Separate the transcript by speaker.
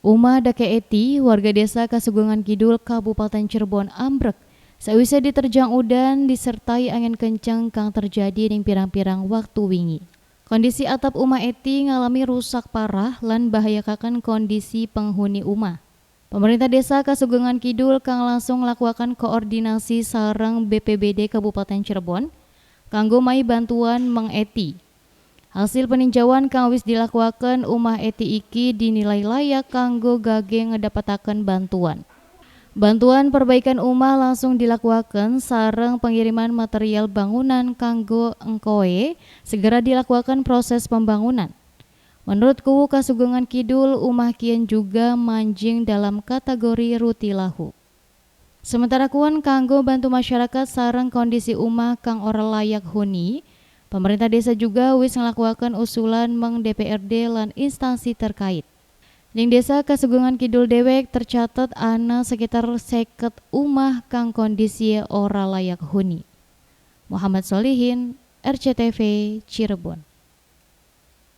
Speaker 1: Uma Dake Eti, warga desa Kasugengan Kidul, Kabupaten Cirebon ambrek sawisé diterjang udan disertai angin kencang kang terjadi ning pirang-pirang waktu wingi. Kondisi atap Uma Eti ngalami rusak parah lan bahayakaken kondisi penghuni Uma. Pemerintah desa Kasugengan Kidul kang langsung nglakuaken koordinasi sareng BPBD Kabupaten Cirebon kanggo mai bantuan Mang Eti. Hasil peninjauan kang wis dilakuaken Umah Eti iki dinilai layak kanggo gage ngedapataken bantuan. Bantuan perbaikan umah langsung dilakuaken sareng pengiriman material bangunan kanggo engkoe segera dilakuaken proses pembangunan. Menurut Kuwu Kasugengan Kidul, umah kien juga manjing dalam kategori rutilahu. Sementara kuan kanggo bantu masyarakat sareng kondisi umah kang ora layak huni, pemerintah desa juga wis ngelakuaken usulan Meng DPRD lan instansi terkait. Ning desa Kasugengan Kidul dewek tercatat ana sekitar 50 umah kang kondisi ora layak huni. Muhammad Solihin, RCTV, Cirebon.